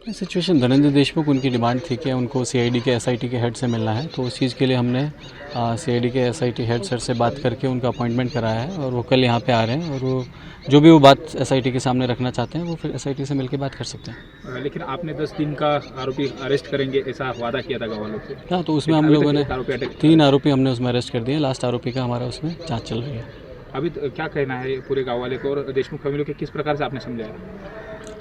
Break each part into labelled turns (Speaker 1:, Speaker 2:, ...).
Speaker 1: Situation Dhananjay Deshmukh उनकी demand थी कि उनको सीआईडी के एसआईटी के हेड से मिलना है, तो उस चीज़ के लिए हमने सीआईडी के एसआईटी हेड सर से बात करके उनका अपॉइंटमेंट कराया है और वो कल यहाँ पे आ रहे हैं और वो जो भी वो बात एसआईटी के सामने रखना चाहते हैं वो फिर एसआईटी से मिलकर बात कर सकते हैं।
Speaker 2: लेकिन आपने 10 दिन का आरोपी अरेस्ट करेंगे ऐसा वादा किया था गाँव वालों से।
Speaker 1: हाँ, तो उसमें हम लोगों ने 3 आरोपी हमने उसमें अरेस्ट कर दिए। लास्ट आरोपी का हमारा उसमें जाँच चल रही है।
Speaker 2: अभी क्या कहना है पूरे गाँव वाले को और देशमुख फैमिली को किस प्रकार से आपने समझाया?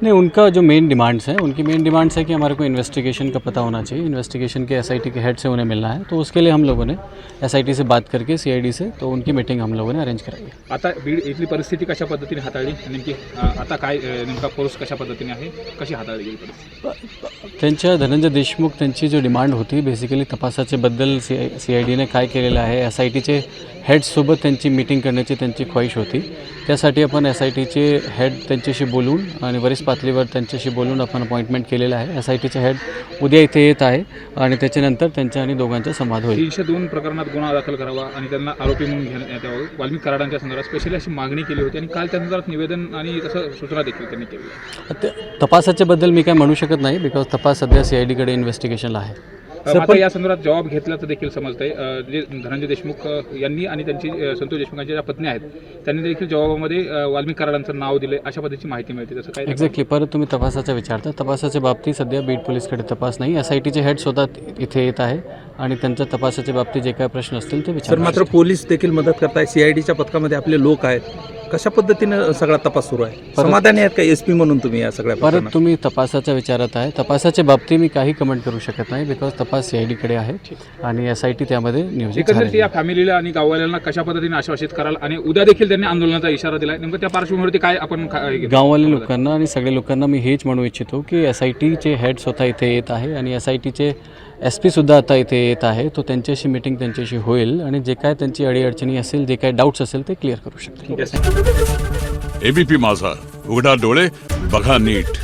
Speaker 1: नहीं, उनका जो मेन डिमांड्स है, उनकी मेन डिमांड्स है कि हमारे को इन्वेस्टिगेशन का पता होना चाहिए, इन्वेस्टिगेशन के एसआईटी के हेड से उन्हें मिलना है, तो उसके लिए हम लोगों ने एसआईटी से बात करके सीआईडी से तो उनकी मीटिंग हम लोगों ने अरेंज कराई है।
Speaker 2: आता बीड इथली परिस्थिती कशा पद्धतीने हाताळली नेमकी आता काय नेमका फोर्स कशा पद्धतीने आहे, कशी हाताळली गेली परिस्थिती?
Speaker 1: त्यांच्या धनंजय देशमुख त्यांची जो डिमांड होती बेसिकली तपासाच्याबद्दल सीआयडीने काय केलेलं आहे, एसआयटीचे हेडसोबत त्यांची मीटिंग करण्याची त्यांची ख्वाहिश होती। त्यासाठी आपण एसआयटीचे हेड त्यांच्याशी बोलून आणि वरिष्ठ पातळीवर त्यांच्याशी बोलून आपण अपॉइंटमेंट केलेलं आहे। एसआयटीचे हेड उद्या इथे येत आहे आणि त्याच्यानंतर त्यांच्या आणि दोघांचा संवाद होईल।
Speaker 2: 302 प्रकरणात गुन्हा दाखल करावा आणि त्यांना आरोपी म्हणून घेण्यात यावं, वाल्मिक कराडांच्या संदर्भात स्पेशली अशी मागणी केली होती आणि काल त्या संदर्भात निवेदन आणि तसं सूचना देखील त्यांनी केली।
Speaker 1: तपासाच्याबद्दल मी काय म्हणू शकत नाही, बिकॉज तपास सध्या सीआयडीकडे इन्व्हेस्टिगेशनला आहे।
Speaker 2: आता या संदर्भात जबाब घेतल्याचं देखील समजतंय। जे धनंजय देशमुख यांनी आणि त्यांची संतोष देशमुखांच्या ज्या पत्नी आहेत त्यांनी देखील जबाबामध्ये वाल्मिक कराडांचं नाव दिले अशा पद्धतीची माहिती मिळते। तसं काय
Speaker 1: एक्झॅक्टली, परत तुम्ही तपासाचा विचारता। तपासाच्या बाबतीत सध्या बीड पोलीसकडे तपास नाही, एसआयटीचे हेड स्वतः इथे येत आहे आणि त्यांच्या तपासाच्या बाबतीत जे काय प्रश्न असतील ते विचार।
Speaker 3: मात्र पोलीस देखील मदत करताय, सीआयडीच्या पथकामध्ये आपले लोक आहेत, कशा पद्धतीने सगळा तपास सुरू आहे? समाधानी आहेत का एसपी म्हणून तुम्ही या सगळ्या?
Speaker 1: परत तुम्ही तपासाच्या विचारत आहे। तपासाच्या बाबतीत मी काही कमेंट करू शकत नाही, बिकॉज तपास सीआयडीकडे आहे आणि एसआयटी त्यामध्ये नियोजित
Speaker 2: एकंदरीत या फॅमिलीला आणि गाववाल्यांना कशा पद्धतीने आश्वासित कराल आणि उद्या देखील त्यांनी आंदोलनाचा इशारा दिलाय, नेमकं त्या पार्श्वभूमीवरती काय आपण
Speaker 1: गाववाले लोकांना आणि सगळ्या लोकांना मी हेच म्हणू इच्छितो की एसआयटीचे हेड स्वतः इथे येत आहे आणि एसआयटीचे एसपी सुद्धा आता इथे येत आहे, तो त्यांच्याशी मीटिंग त्यांच्याशी होईल आणि जे काय त्यांची अडीअडचणी असेल, जे काय डाऊट्स असेल ते क्लिअर करू शकतील।
Speaker 4: एबीपी माझा, उघडा डोळे बघा नीट।